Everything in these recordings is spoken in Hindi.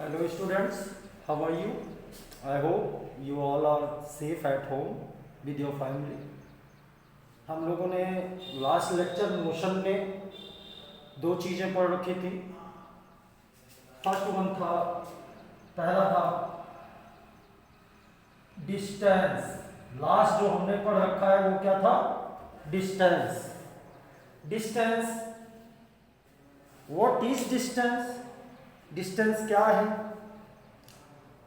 Hello students, how are you? I hope you all are safe at home with your family. हम लोगों ने लास्ट लेक्चर मोशन में दो चीज़ें पढ़ रखी थी. फर्स्ट वन था, पहला था डिस्टेंस. लास्ट जो हमने पढ़ रखा है वो क्या था? Distance. Distance, what is distance? डिस्टेंस क्या है?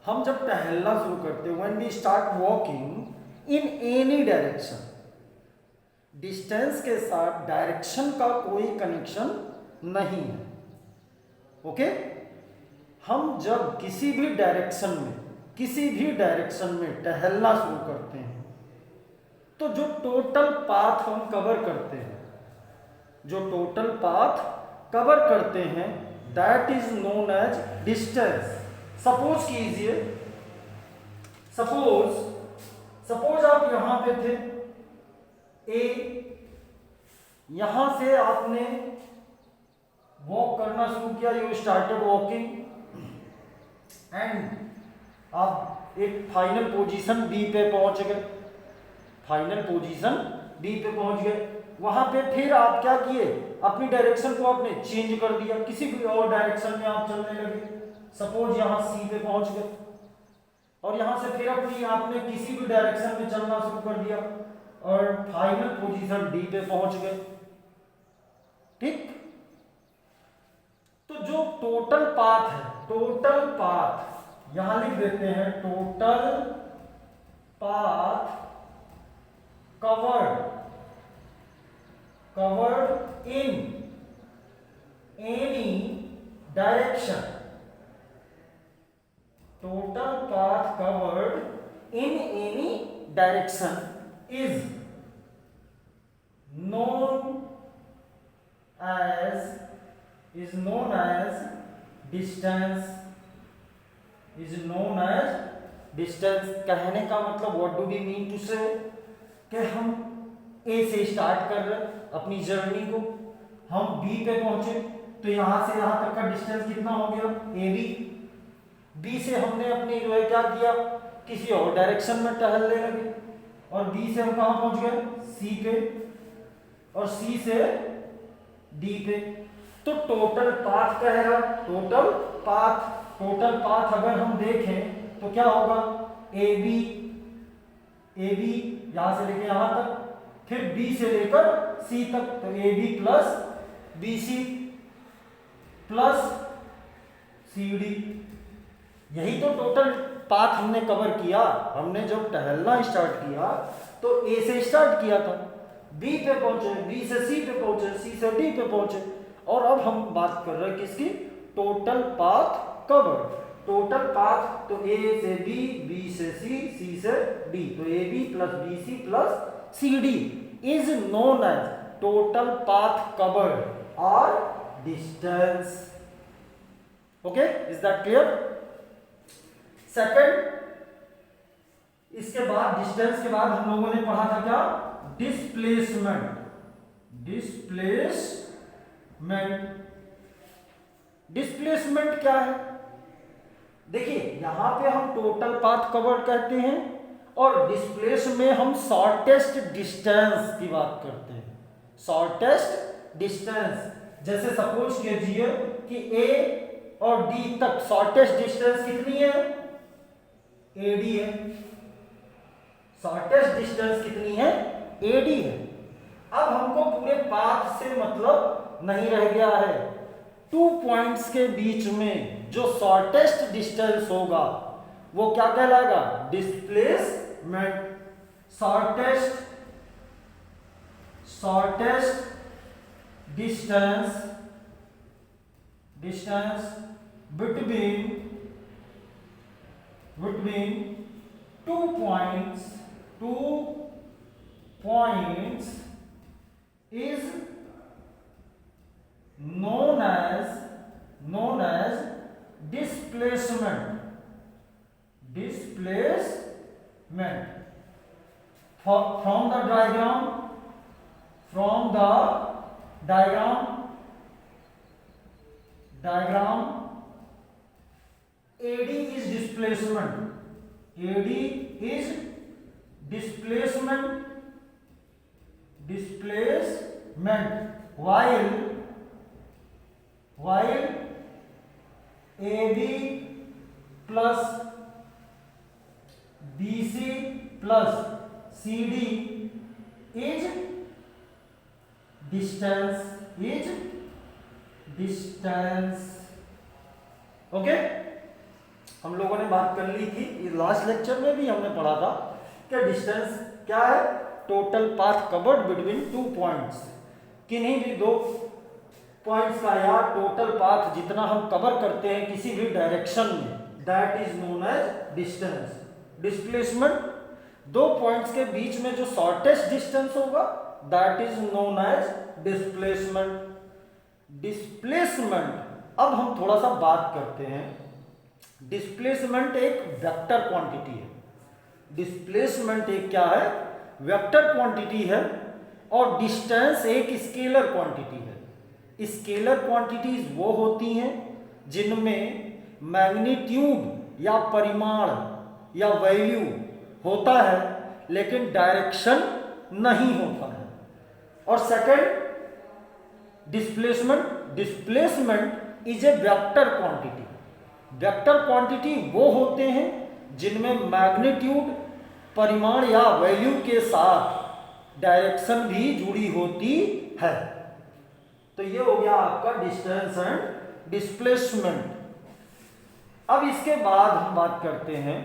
हम जब टहलना शुरू करते हैं, when we start walking in any direction, distance के साथ डायरेक्शन का कोई कनेक्शन नहीं है. ओके? हम जब किसी भी डायरेक्शन में टहलना शुरू करते हैं तो जो टोटल पाथ हम कवर करते हैं, that is known as distance. Suppose आप यहां पे थे ए, यहां से आपने वॉक करना शुरू किया, यू स्टार्टेड वॉकिंग एंड आप एक फाइनल पोजीशन बी पे पहुंच गए. वहां पे फिर आप क्या किए? अपनी डायरेक्शन को आपने चेंज कर दिया, किसी भी और डायरेक्शन में आप चलने लगे. सपोज यहां सी पे पहुंच गए और यहां से फिर आपने किसी भी डायरेक्शन में चलना शुरू कर दिया और फाइनल पोजीशन डी पे पहुंच गए. ठीक? तो जो टोटल पाथ यहां लिख देते हैं, total path covered in any direction. Total path covered in any direction is known as distance. कहने का मतलब what do we mean to say, कि हम ए से स्टार्ट कर रहे अपनी जर्नी को, हम बी पे पहुंचे तो यहां से यहां तक का डिस्टेंस कितना हो गया? ए बी से हमने अपनी जो है क्या किया, किसी और डायरेक्शन में टहलने लगे और बी से हम कहां पहुंच गए? सी पे, और सी से डी पे. तो टोटल पाथ कहेगा, टोटल पाथ अगर हम देखें तो क्या होगा? ए बी यहां से लेके यहां तक, फिर बी से लेकर सी तक, तो A B plus B C plus C D. यही तो टोटल पाथ हमने कवर किया. हमने जब टहलना स्टार्ट किया तो ए से स्टार्ट किया था, बी पे पहुंचे, बी से सी पे पहुंचे, सी से डी पे पहुंचे, और अब हम बात कर रहे हैं किसकी? Total path cover. Total path तो ए से बी, बी से सी, सी से डी, तो A B plus B C plus C D is known as total path covered और distance. Okay, is that clear? Second, इसके बाद डिस्टेंस के बाद हम लोगों ने पढ़ा था क्या? डिस्प्लेसमेंट क्या है? देखिए, यहां पे हम टोटल पाथ कवर कहते हैं और डिस्प्लेस में हम शॉर्टेस्ट डिस्टेंस की बात करते हैं. शॉर्टेस्ट डिस्टेंस, जैसे सपोज कीजिए कि ए और डी तक शॉर्टेस्ट डिस्टेंस कितनी है? एडी है. शॉर्टेस्ट डिस्टेंस कितनी है? एडी है. अब हमको पूरे पाथ से मतलब नहीं रह गया है. 2 पॉइंट्स के बीच में जो शॉर्टेस्ट डिस्टेंस होगा वो क्या कहलाएगा? Displacement. Shortest distance between 2 points is known as displacement. From the diagram AD is displacement, AD is displacement, displacement while AB plus BC plus CD is distance. Okay, हम लोगों ने बात कर ली थी, लास्ट लेक्चर में भी हमने पढ़ा था कि डिस्टेंस क्या है, total path covered between two points, किन्हीं भी दो पॉइंट्स का या टोटल पाथ जितना हम कवर करते हैं किसी भी डायरेक्शन में, that is known as distance. Displacement, दो पॉइंट्स के बीच में जो शॉर्टेस्ट डिस्टेंस होगा that is known as displacement. Displacement, अब हम थोड़ा सा बात करते हैं, डिस्प्लेसमेंट एक वेक्टर क्वांटिटी है, डिस्प्लेसमेंट एक क्या है, वेक्टर क्वांटिटी है, और डिस्टेंस एक स्केलर क्वांटिटी है। स्केलर क्वांटिटीज वो होती हैं जिनमें मैग्नीट्यूड या परिमाण या वैल्यू होता है लेकिन डायरेक्शन नहीं होता है। और second displacement, displacement is a vector quantity. Vector quantity वो होते हैं जिनमें मैग्नीट्यूड, परिमाण या वैल्यू के साथ डायरेक्शन भी जुड़ी होती है। तो ये हो गया आपका डिस्टेंस एंड डिस्प्लेसमेंट। अब इसके बाद हम बात करते हैं,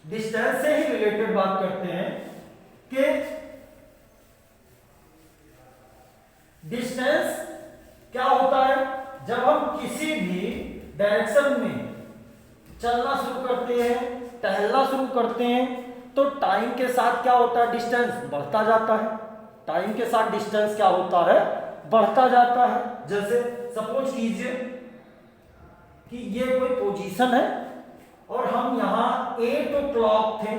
डिस्टेंस से ही रिलेटेड बात करते हैं कि डिस्टेंस क्या होता है। जब हम किसी भी डायरेक्शन में चलना शुरू करते हैं, टहलना शुरू करते हैं, तो टाइम के साथ क्या होता है, डिस्टेंस बढ़ता जाता है। टाइम के साथ डिस्टेंस क्या होता है, बढ़ता जाता है। जैसे सपोज कीजिए कि ये कोई पोजीशन है और हम यहां 8 o'clock थे,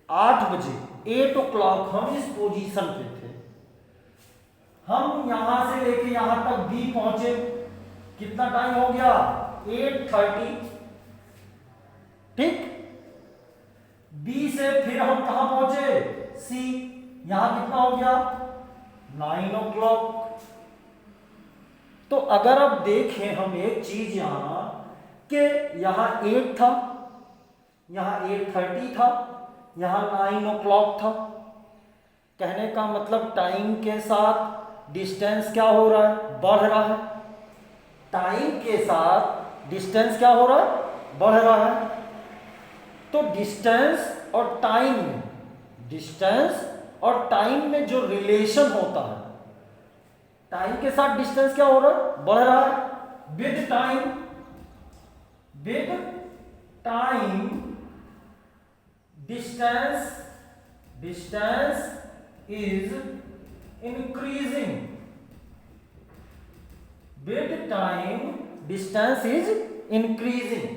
8 बजे 8 o'clock हम इस पोजीशन पे थे। हम यहां से लेके यहां तक B पहुंचे, कितना टाइम हो गया, 8:30, ठीक। B से फिर हम कहां पहुंचे, C, यहां कितना हो गया, 9 o'clock। तो अगर अब देखें हम एक चीज यहां कि यहां 8 था, यहां 8:30 था, यहां 9 o'clock था, कहने का मतलब टाइम के साथ डिस्टेंस क्या हो रहा है, बढ़ रहा है। टाइम के साथ डिस्टेंस क्या हो रहा है, बढ़ रहा है। तो डिस्टेंस और टाइम, डिस्टेंस और टाइम में जो रिलेशन होता है, टाइम के साथ डिस्टेंस क्या हो रहा है, बढ़ रहा है। With time distance is increasing, with time distance is increasing.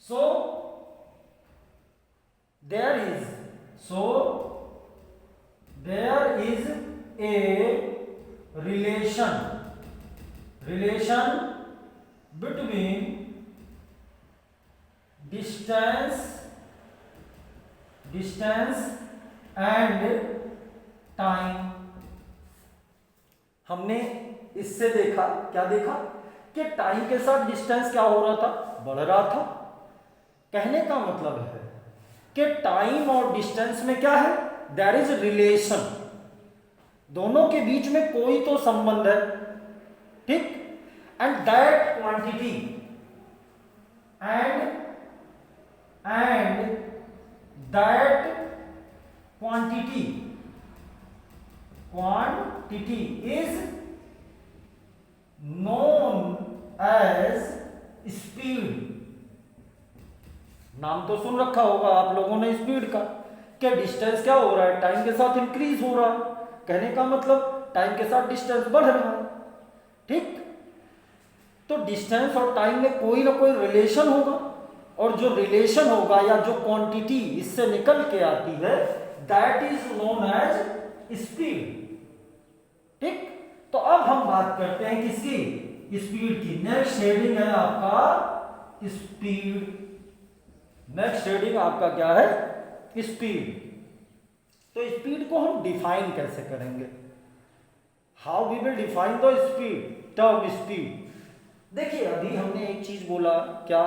So there is a relation between distance and time। हमने इससे देखा, क्या देखा कि टाइम के साथ डिस्टेंस क्या हो रहा था, बढ़ रहा था। कहने का मतलब है कि टाइम और डिस्टेंस में क्या है, देयर इज रिलेशन, दोनों के बीच में कोई तो संबंध है, ठीक। And that quantity and that quantity is known as speed. नाम तो सुन रखा होगा आप लोगों ने स्पीड का, क्या डिस्टेंस क्या हो रहा है, टाइम के साथ इंक्रीज हो रहा है। कहने का मतलब टाइम के साथ डिस्टेंस बढ़ रहा है, ठीक। तो डिस्टेंस और टाइम में कोई ना कोई रिलेशन होगा, और जो रिलेशन होगा या जो क्वांटिटी इससे निकल के आती है that is known as speed, ठीक। तो अब हम बात करते हैं किसकी, स्पीड की। नेक्स्ट हेडिंग है आपका स्पीड। नेक्स्ट हेडिंग आपका क्या है? स्पीड। तो स्पीड को हम डिफाइन कैसे करेंगे? How we will define the speed, term speed. देखिए अभी हमने एक चीज बोला, क्या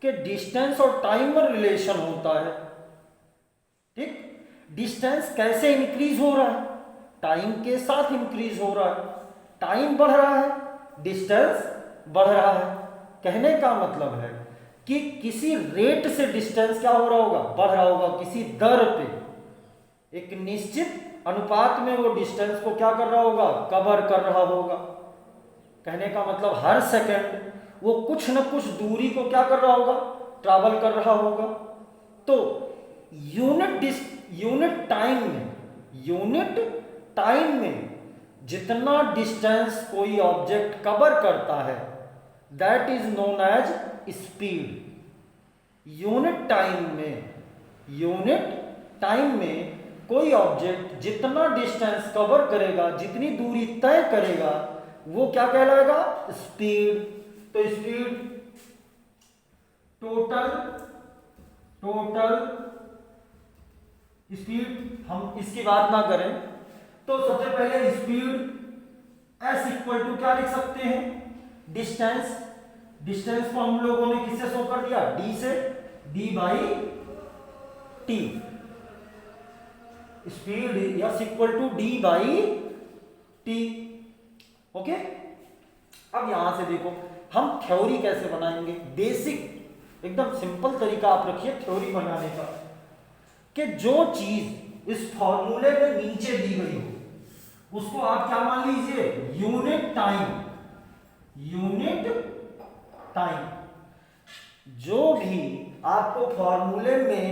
कि डिस्टेंस और टाइम में रिलेशन होता है। ठीक, डिस्टेंस कैसे इंक्रीज हो रहा है? टाइम के साथ इंक्रीज हो रहा है। टाइम बढ़ रहा है, डिस्टेंस बढ़ रहा है। कहने का मतलब है कि किसी रेट से डिस्टेंस क्या हो रहा होगा? बढ़ रहा होगा, किसी दर पे एक निश्चित अनुपात में वो डिस्टेंस को क्या कर रहा होगा? कवर कर रहा होगा। कहने का मतलब हर सेकंड वो कुछ न कुछ दूरी को क्या कर रहा होगा? ट्रैवल कर रहा होगा। तो यूनिट टाइम में जितना डिस्टेंस कोई ऑब्जेक्ट कवर करता है that is known as speed. Unit time में कोई ऑब्जेक्ट जितना डिस्टेंस कवर करेगा, जितनी दूरी तय करेगा, वो क्या कहलाएगा? स्पीड। तो स्पीड टोटल स्पीड, हम इसकी बात ना करें तो सबसे पहले स्पीड एस इक्वल टू क्या लिख सकते हैं? डिस्टेंस को हम लोगों ने किससे शो कर दिया? डी से, D by T. Speed S equal to D by T. Okay, अब यहां से देखो हम थ्योरी कैसे बनाएंगे। बेसिक एकदम सिंपल तरीका आप रखिए थ्योरी बनाने का, कि जो चीज इस फॉर्मूले में नीचे दी गई हो उसको आप क्या मान लीजिए? Unit time. जो भी आपको फॉर्मूले में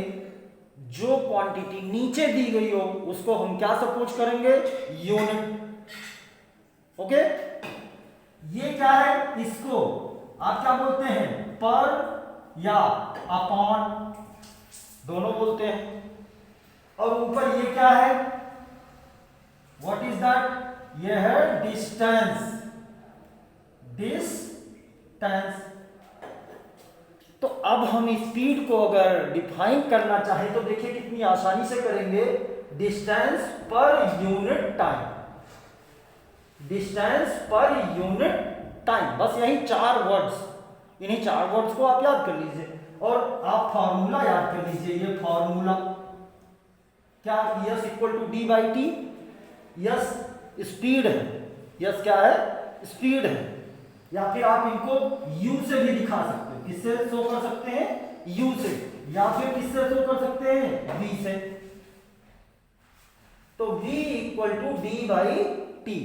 जो क्वांटिटी नीचे दी गई हो उसको हम क्या सपोज करेंगे? यूनिट। ओके, ये क्या है? इसको आप क्या बोलते हैं? पर या अपॉन, दोनों बोलते हैं। और ऊपर ये क्या है? What is that? ये है डिस्टेंस। तो अब हम स्पीड को अगर डिफाइन करना चाहें तो देखिए कितनी आसानी से करेंगे। डिस्टेंस पर यूनिट टाइम, बस यही 4 वर्ड्स, इन्हीं 4 वर्ड्स को आप याद कर लीजिए और आप फॉर्मूला याद कर लीजिए। ये फॉर्मूला क्या? S equal to D by T. S speed है, यस क्या है? स्पीड है। या फिर आप इनको यू से भी दिखा सकते हो। किससे शो कर सकते हैं? यू से। या फिर किससे शो कर सकते हैं? वी से। तो v equal to D by T,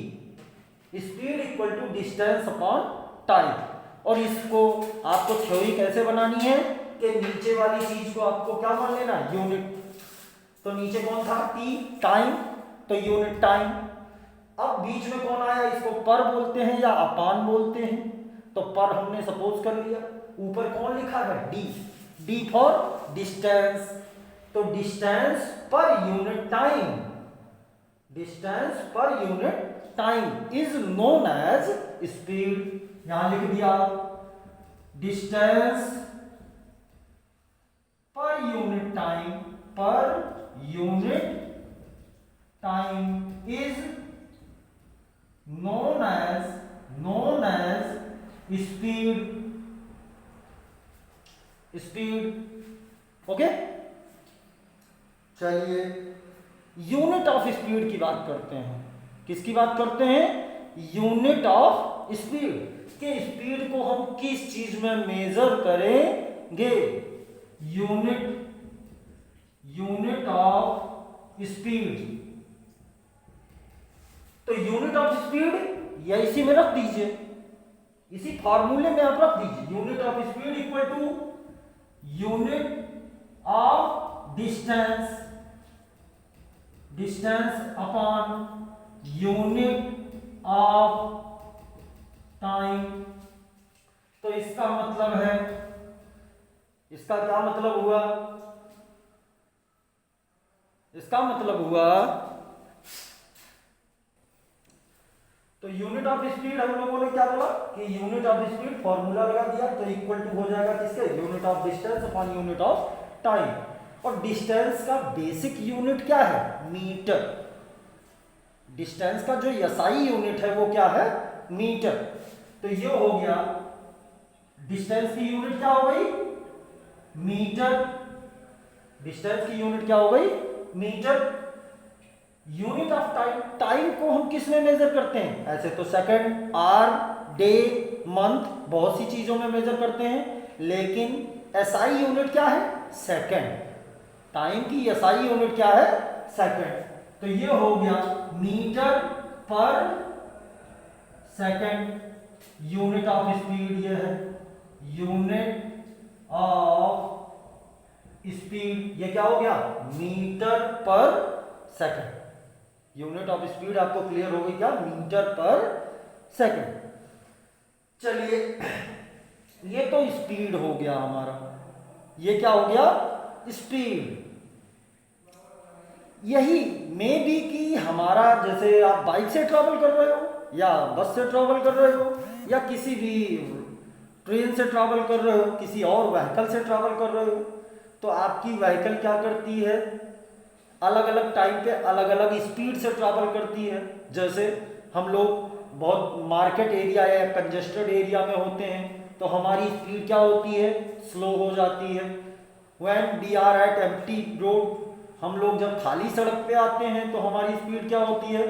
speed equal to distance upon time. और इसको आपको थ्योरी कैसे बनानी है कि नीचे वाली चीज को आपको क्या मान लेना? यूनिट। तो नीचे कौन था? टी, टाइम, तो यूनिट टाइम। अब बीच में कौन आया? इसको पर बोलते हैं या अपान बोलते हैं। तो पर हमने सपोज कर लिया। ऊपर कौन लिखा है? D, D for distance. तो डिस्टेंस पर unit time is known as speed. यहां लिख दिया डिस्टेंस पर unit time is known as speed। Okay, चलिए यूनिट ऑफ स्पीड की बात करते हैं। किसकी बात करते हैं? Unit of speed. के स्पीड को हम किस चीज में मेजर करेंगे? Unit of speed. तो यूनिट ऑफ स्पीड या इसी में रख दीजिए, इसी फॉर्मूले में आप रख दीजिए। Unit of speed equal to unit of distance upon unit of time. तो इसका मतलब है, इसका क्या मतलब हुआ? इसका मतलब हुआ तो यूनिट ऑफ स्पीड हम लोगों ने क्या बोला कि यूनिट ऑफ स्पीड फॉर्मूला लगा दिया, तो इक्वल टू हो जाएगा किसके, unit of distance upon unit of time. और डिस्टेंस का बेसिक यूनिट क्या है, मीटर। डिस्टेंस का जो एसआई यूनिट है वो क्या है, मीटर। तो ये हो गया डिस्टेंस की यूनिट क्या हो गई, मीटर। डिस्टेंस की यूनिट क्या हो गई, meter. Unit of time, time को हम किस में मेजर करते हैं, ऐसे तो सेकंड, आवर, डे, मंथ, बहुत सी चीजों में मेजर करते हैं, लेकिन एसआई यूनिट क्या है, सेकंड। टाइम की एसआई यूनिट क्या है, सेकंड। तो ये हो गया मीटर पर सेकंड। यूनिट ऑफ स्पीड ये है, यूनिट ऑफ स्पीड ये क्या हो गया, मीटर पर सेकंड। यूनिट ऑफ स्पीड आपको क्लियर हो गई क्या, मीटर पर सेकंड। चलिए ये तो स्पीड हो गया हमारा, ये क्या हो गया, स्पीड। यही मे बी कि हमारा, जैसे आप बाइक से ट्रैवल कर रहे हो या बस से ट्रैवल कर रहे हो या किसी भी ट्रेन से ट्रैवल कर रहे हो, किसी और व्हीकल से ट्रैवल कर रहे हो, तो आपकी व्हीकल क्या करती है, अलग अलग टाइम पे अलग अलग स्पीड से ट्रैवल करती है। जैसे हम लोग बहुत मार्केट एरिया या कंजेस्टेड एरिया में होते हैं तो हमारी स्पीड क्या होती है, स्लो हो जाती है। When we are at empty road, हम लोग जब खाली सड़क पे आते हैं तो हमारी स्पीड क्या होती है,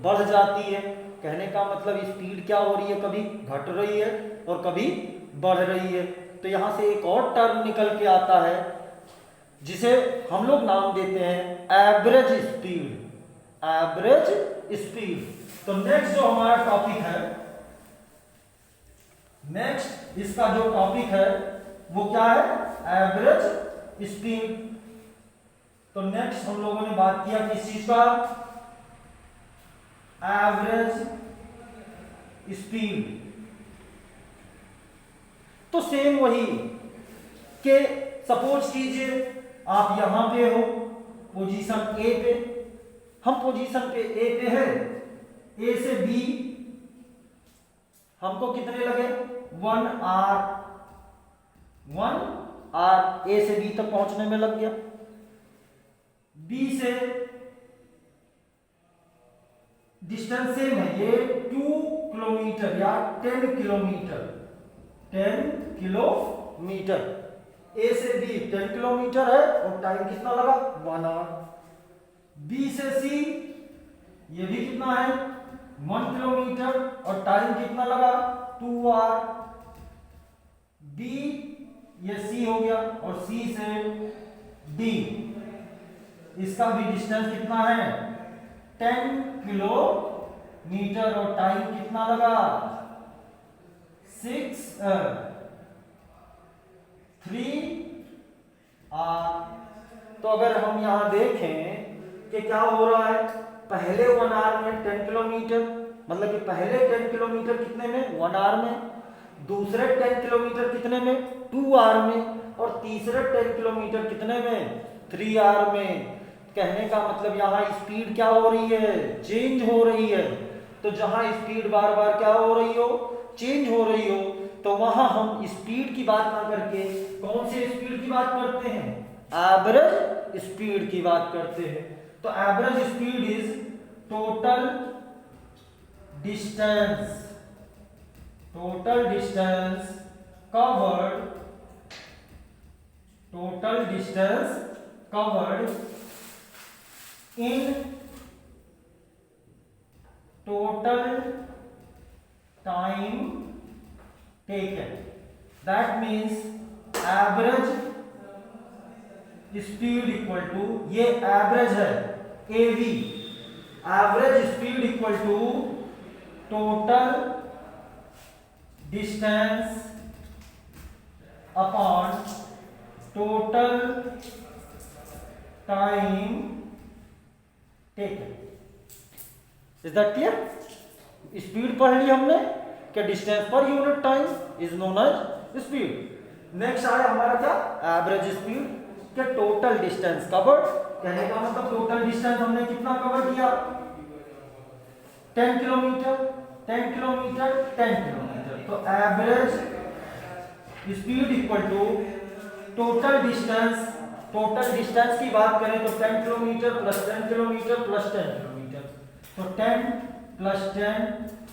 बढ़ जाती है। कहने का मतलब स्पीड क्या हो रही है, कभी घट रही है और कभी बढ़ रही है। तो यहाँ से एक और टर्म निकल के आता है जिसे हम लोग नाम देते हैं एवरेज स्पीड, एवरेज स्पीड। तो नेक्स्ट जो हमारा टॉपिक है, नेक्स्ट इसका जो टॉपिक है वो क्या है, एवरेज स्पीड। तो नेक्स्ट हम लोगों ने बात किया किस चीज का, एवरेज स्पीड। तो सेम वही कि सपोज कीजिए आप यहां पे हो पोजीशन ए पे, हम पोजीशन पे ए पे है, ए से बी हमको कितने लगे, 1 आवर, 1 आवर ए से बी तक पहुंचने में लग गया। बी से डिस्टेंस सेम है, ये 2 किलोमीटर या 10 किलोमीटर, 10 किलोमीटर। ए से बी 10 किलोमीटर है और टाइम कितना लगा, 1 आवर। बी से सी ये भी कितना है, 1 किलोमीटर और टाइम कितना लगा, 2 आवर। बी ये सी हो गया और सी से डी, इसका भी डिस्टेंस कितना है, 10 किलोमीटर और टाइम कितना लगा, 3 आवर। तो अगर हम यहां देखें कि क्या हो रहा है, पहले 1 आवर में 10 किलोमीटर, मतलब कि पहले 10 किलोमीटर कितने में, 1 आवर में, दूसरे 10 किलोमीटर कितने में, 2 आवर में, और तीसरे 10 किलोमीटर कितने में, 3 आवर में। कहने का मतलब यहाँ स्पीड क्या हो रही है, चेंज हो रही है। तो जहां स्पीड बार बार क्या हो रही हो, चेंज हो रही हो, तो वहां हम स्पीड की बात ना करके कौन से स्पीड की बात करते हैं, एवरेज स्पीड की बात करते हैं। तो average speed is total distance, total distance covered, total distance covered in total time taken. That means average speed equal to, ये average है AV, average speed equal to total distance upon total time taken. Is that clear? Speed पढ़ ली हमने कि डिस्टेंस पर unit time is known as speed. Next आया हमारा क्या, एवरेज स्पीड के टोटल डिस्टेंस कवर्ड। कहने का मतलब टोटल डिस्टेंस हमने कितना कवर किया, 10 किलोमीटर। 10 किलोमीटर 10 किलोमीटर, तो average speed equal to total distance. Total distance की बात करें तो 10 kilometer plus 10 kilometer plus 10 kilometer, तो 10 plus 10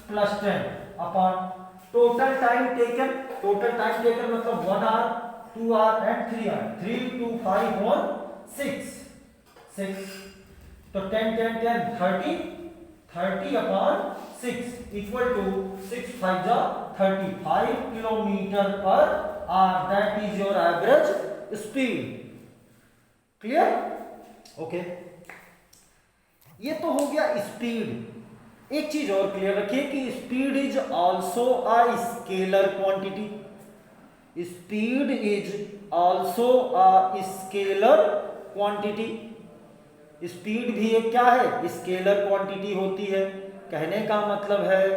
plus 10 upon total time taken. Total time taken मतलब 1 आवर 2 आवर एंड 3 आवर, 3 2 5 1 6, तो 10 10 10 30, 30 अपॉन 6 इक्वल टू 6 5 जा 35 kilometre per hour, that is your average speed. Clear? Okay, ये तो हो गया स्पीड। एक चीज और क्लियर रखिए कि speed is also a scalar quantity. Speed is also a scalar quantity. Speed भी एक क्या है? स्केलर क्वांटिटी होती है। कहने का मतलब है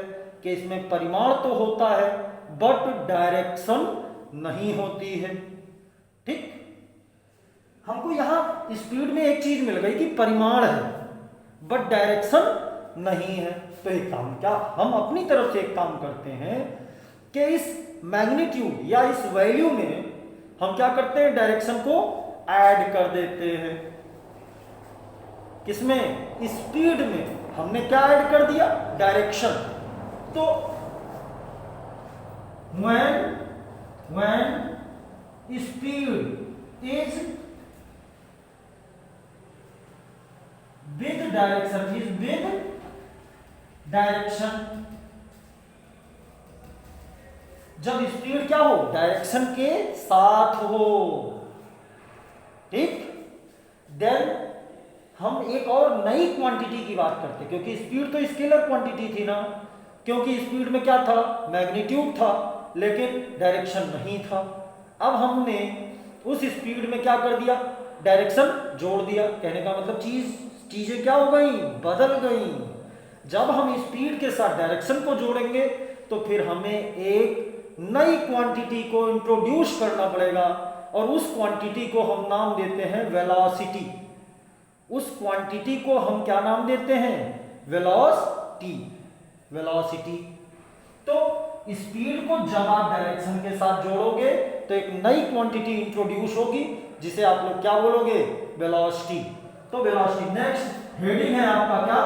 कि इसमें परिमाण तो होता है बट डायरेक्शन नहीं होती है। ठीक, हमको यहां स्पीड में एक चीज मिल गई कि परिमाण है बट डायरेक्शन नहीं है। तो एक काम, क्या हम अपनी तरफ से एक काम करते हैं कि इस मैग्नीट्यूड या इस वैल्यू में हम क्या करते हैं? डायरेक्शन को ऐड कर देते हैं। किसमें? स्पीड में हमने क्या ऐड कर दिया? डायरेक्शन। तो when speed is with direction, जब स्पीड क्या हो? डायरेक्शन के साथ हो। ठीक, देन हम एक और नई क्वांटिटी की बात करते हैं, क्योंकि स्पीड तो स्केलर क्वांटिटी थी ना, क्योंकि स्पीड में क्या था? मैग्नीट्यूड था लेकिन डायरेक्शन नहीं था। अब हमने उस स्पीड में क्या कर दिया? डायरेक्शन जोड़ दिया। कहने का मतलब चीजें क्या हो गई? बदल गई। जब हम स्पीड के साथ डायरेक्शन को जोड़ेंगे तो फिर हमें एक नई क्वांटिटी को इंट्रोड्यूस करना पड़ेगा और उस क्वांटिटी को हम नाम देते हैं वेलोसिटी। उस क्वांटिटी को हम क्या नाम देते हैं? वेलोसिटी। तो स्पीड को जब आप डायरेक्शन के साथ जोड़ोगे तो एक नई क्वांटिटी इंट्रोड्यूस होगी जिसे आप लोग क्या बोलोगे? वेलोसिटी। तो वेलोसिटी, नेक्स्ट हेडिंग है आपका क्या?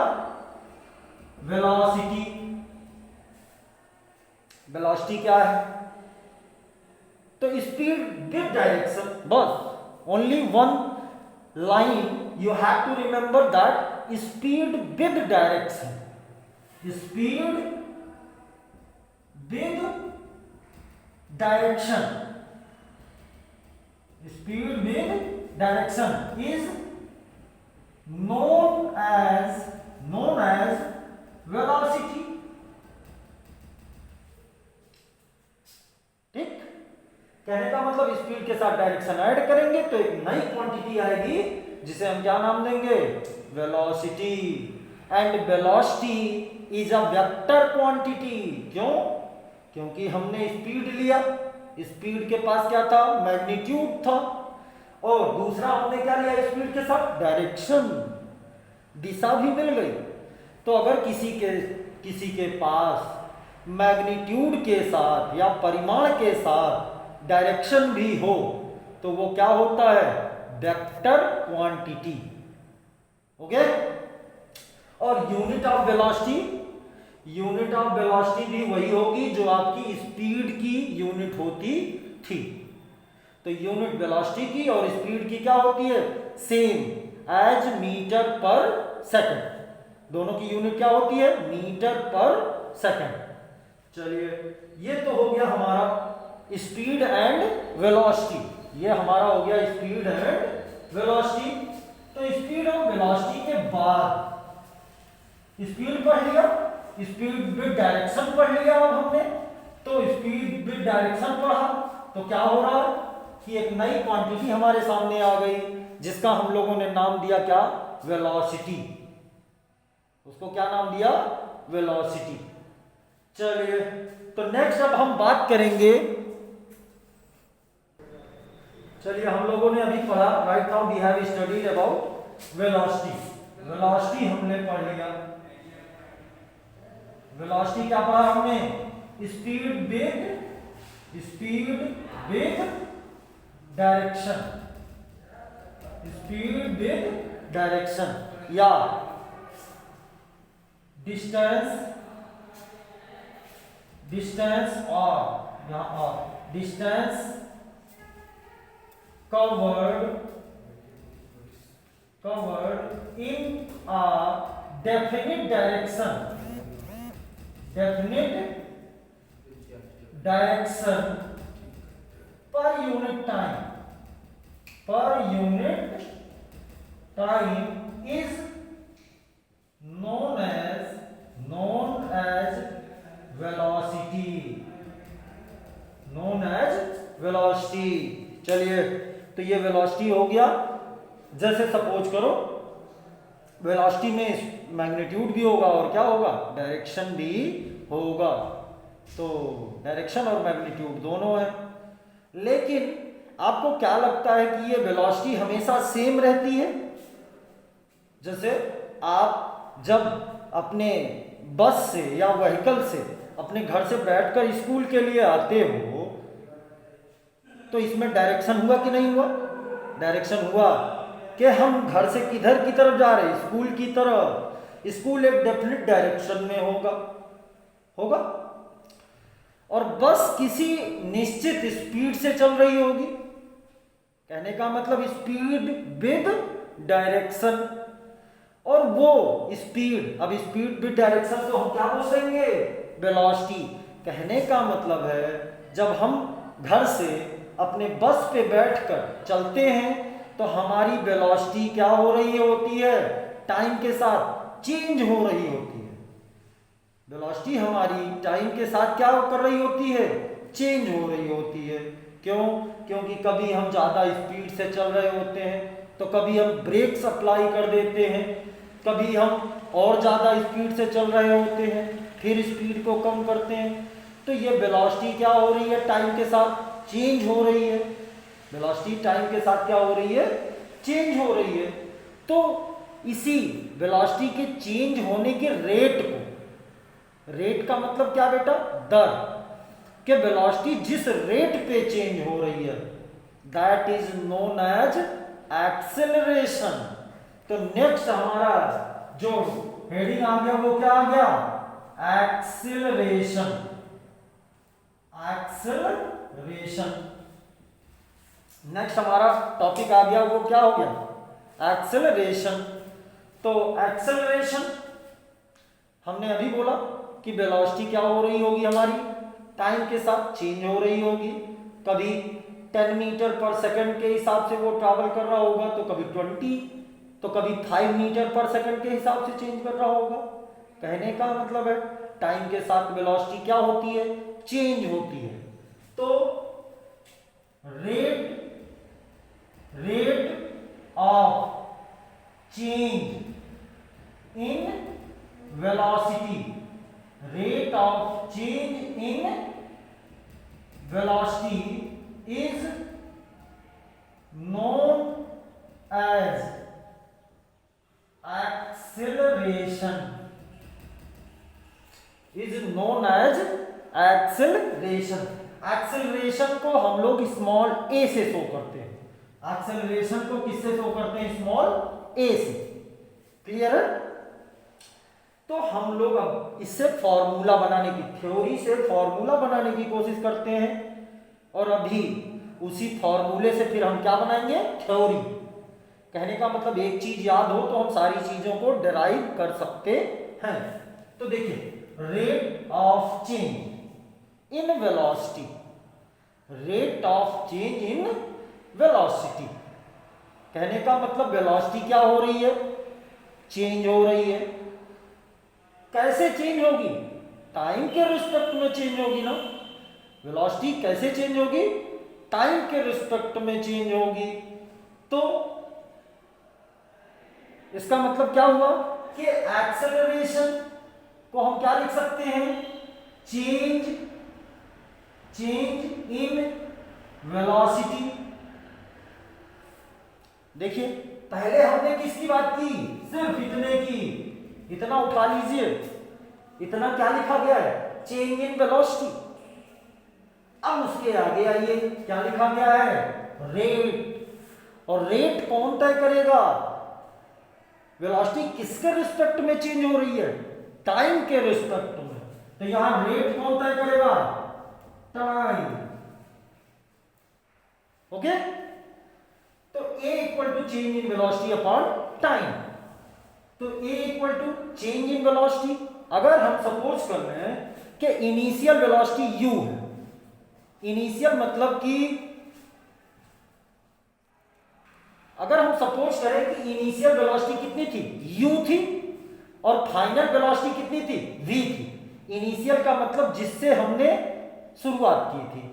वेलोसिटी। वेलोसिटी क्या है? तो स्पीड विद डायरेक्शन, बस only one line you have to remember that speed with direction, speed with direction, speed with direction is known as velocity। ठीक, कहने का मतलब स्पीड के साथ डायरेक्शन ऐड करेंगे तो एक नई क्वांटिटी आएगी जिसे हम क्या नाम देंगे? Velocity. And velocity is a vector quantity. क्यों? क्योंकि हमने स्पीड लिया, स्पीड के पास क्या था? मैग्नीट्यूड था, और दूसरा हमने क्या लिया? स्पीड के साथ डायरेक्शन, दिशा भी मिल गई। तो अगर किसी के पास मैग्नीट्यूड के साथ या परिमाण के साथ डायरेक्शन भी हो तो वो क्या होता है? Vector quantity. ओके, और यूनिट ऑफ वेलोसिटी भी वही होगी जो आपकी स्पीड की यूनिट होती थी। तो यूनिट वेलोसिटी की और स्पीड की क्या होती है? सेम एज मीटर पर सेकंड। दोनों की यूनिट क्या होती है? मीटर पर सेकंड। चलिए, ये तो हो गया हमारा स्पीड एंड वेलोसिटी। ये हमारा हो गया स्पीड एंड वेलोसिटी। तो स्पीड और वेलोसिटी के बाद स्पीड पढ़ लिया, स्पीड विद डायरेक्शन पढ़ लिया। अब हमने तो स्पीड विद डायरेक्शन पढ़ा तो क्या हो रहा है कि एक नई क्वांटिटी हमारे सामने आ गई जिसका हम लोगों ने नाम दिया क्या? वेलोसिटी। उसको क्या नाम दिया? वेलोसिटी। चलिए, तो नेक्स्ट अब हम बात करेंगे। चलिए, हम लोगों ने अभी पढ़ा, right now we have studied about velocity. Velocity हमने पढ़ लिया। वेलोसिटी क्या पढ़ा हमने? Speed with direction, speed with direction, या डिस्टेंस और यहां और distance covered in a definite direction per unit time is known as velocity। चलिए, तो ये वेलोसिटी हो गया। जैसे सपोज करो वेलोसिटी में मैग्नीट्यूड भी होगा और क्या होगा? डायरेक्शन भी होगा। तो डायरेक्शन और मैग्नीट्यूड दोनों है। लेकिन आपको क्या लगता है कि ये वेलोसिटी हमेशा सेम रहती है? जैसे आप जब अपने बस से या व्हीकल से अपने घर से बैठकर स्कूल के लिए आते हो तो इसमें डायरेक्शन हुआ कि नहीं हुआ? डायरेक्शन हुआ कि हम घर से किधर की तरफ जा रहे हैं? स्कूल की तरफ। स्कूल एक डेफिनेट डायरेक्शन में होगा और बस किसी निश्चित स्पीड से चल रही होगी। कहने का मतलब स्पीड विद डायरेक्शन। और वो स्पीड, अब स्पीड विद डायरेक्शन तो हम क्या बोलेंगे? वेलोसिटी। कहने का मतलब है जब हम घर से अपने बस पे बैठकर चलते हैं तो हमारी वेलोसिटी क्या हो रही होती है? टाइम के साथ चेंज हो रही होती है। वेलोसिटी हमारी टाइम के साथ क्या कर रही होती है? चेंज हो रही होती है। क्यों? क्योंकि कभी हम ज़्यादा स्पीड से चल रहे होते हैं तो कभी हम ब्रेक्स अप्लाई कर देते हैं, कभी हम और ज़्यादा स्पीड से चल रहे होते हैं फिर स्पीड को कम करते हैं। तो ये वेलोसिटी क्या हो रही है? टाइम के साथ चेंज हो रही है। वेलोसिटी टाइम के साथ क्या हो रही है? चेंज हो रही है। तो इसी वेलोसिटी के चेंज होने के रेट को, रेट का मतलब क्या बेटा? दर। कि वेलोसिटी जिस रेट पे चेंज हो रही है that is known as acceleration. तो नेक्स्ट हमारा जो हेडिंग आ गया वो क्या आ गया? एक्सेलरेशन। नेक्स्ट हमारा टॉपिक आ गया वो क्या हो गया? एक्सेलरेशन। तो एक्सेलरेशन हमने अभी बोला कि वेलोसिटी क्या हो रही होगी? हमारी टाइम के साथ चेंज हो रही होगी। कभी 10 मीटर पर सेकंड के हिसाब से वो ट्रैवल कर रहा होगा, तो कभी 20, तो कभी 5 मीटर पर सेकंड के हिसाब से चेंज कर रहा होगा। कहने का मतलब है टाइम के साथ वेलोसिटी क्या होती है? चेंज होती है। तो rate of change in velocity, rate of change in velocity is known as acceleration, acceleration को हम लोग स्मॉल ए से शो करते हैं। एक्सेलरेशन को किससे शो करते हैं? स्मॉल ए से। क्लियर है? तो हम लोग अब इससे फॉर्मूला बनाने की, थ्योरी से फॉर्मूला बनाने की कोशिश करते हैं और अभी उसी फॉर्मूले से फिर हम क्या बनाएंगे? थ्योरी। कहने का मतलब एक चीज याद हो तो हम सारी चीजों को डिराइव कर सकते हैं। तो देखिए, rate of change in velocity, rate of change in velocity. कहने का मतलब वेलोसिटी क्या हो रही है? चेंज हो रही है। कैसे चेंज होगी? टाइम के रिस्पेक्ट में चेंज होगी ना। वेलोसिटी कैसे चेंज होगी? टाइम के रिस्पेक्ट में चेंज होगी। तो इसका मतलब क्या हुआ कि एक्सेलरेशन को हम क्या लिख सकते हैं? Change in velocity. देखिए, पहले हमने किसकी बात की? सिर्फ इतने की। इतना उठा लीजिए, इतना क्या लिखा गया है, चेंज इन वेलोसिटी। अब उसके आगे आइए, क्या लिखा गया है, रेट। और रेट कौन तय करेगा, वेलोसिटी किसके रिस्पेक्ट में चेंज हो रही है, टाइम के रिस्पेक्ट में। तो यहां रेट कौन तय करेगा, टाइम। ओके, तो A equal to change in velocity upon time. तो A equal to change in velocity, अगर हम सपोज कर रहे हैं कि इनिशियल वेलोसिटी u है, इनिशियल मतलब कि अगर हम सपोज करें कि इनिशियल वेलोसिटी कितनी थी, u थी, और फाइनल वेलोसिटी कितनी थी, v थी। इनिशियल का मतलब जिससे हमने शुरुआत की थी,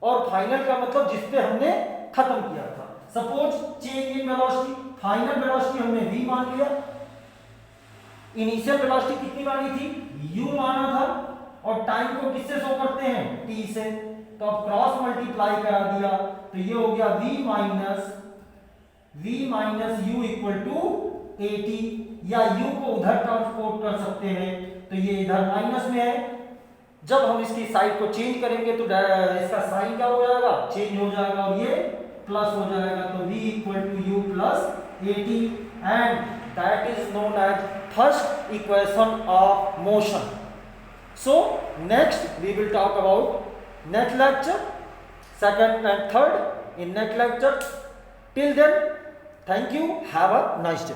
और फाइनल का मतलब जिस पे हमने खत्म किया था। Suppose change in velocity, final velocity हमने v मान लिया, इनिशियल वेलोसिटी कितनी मानी थी, u माना था, और टाइम को किससे शो करते हैं, t से। तो अब क्रॉस मल्टीप्लाई करा दिया, तो ये हो गया v minus u equal to 80, या u को उधर ट्रांसपोर्ट कर सकते हैं, तो ये इधर माइनस में है। जब हम इसकी साइड को चेंज करेंगे तो इसका साइन क्या हो जाएगा, चेंज हो जाएगा, और ये प्लस हो जाएगा। तो v equal to u plus 80, and that is known as first equation of motion. So next we will talk about next lecture, second and third in next lecture. Till then, thank you, have a nice day.